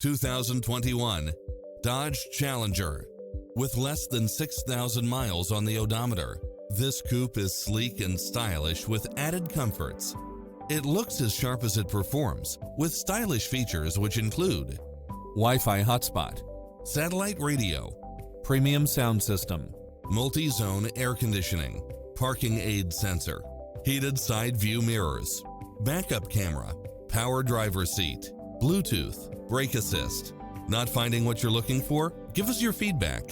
2021 Dodge Challenger. With less than 6,000 miles on the odometer, this coupe is sleek and stylish with added comforts. It looks as sharp as it performs, with stylish features which include Wi-Fi hotspot, satellite radio, premium sound system, multi-zone air conditioning, parking aid sensor, heated side view mirrors, backup camera, power driver seat, Bluetooth, brake assist. Not finding what you're looking for? Give us your feedback.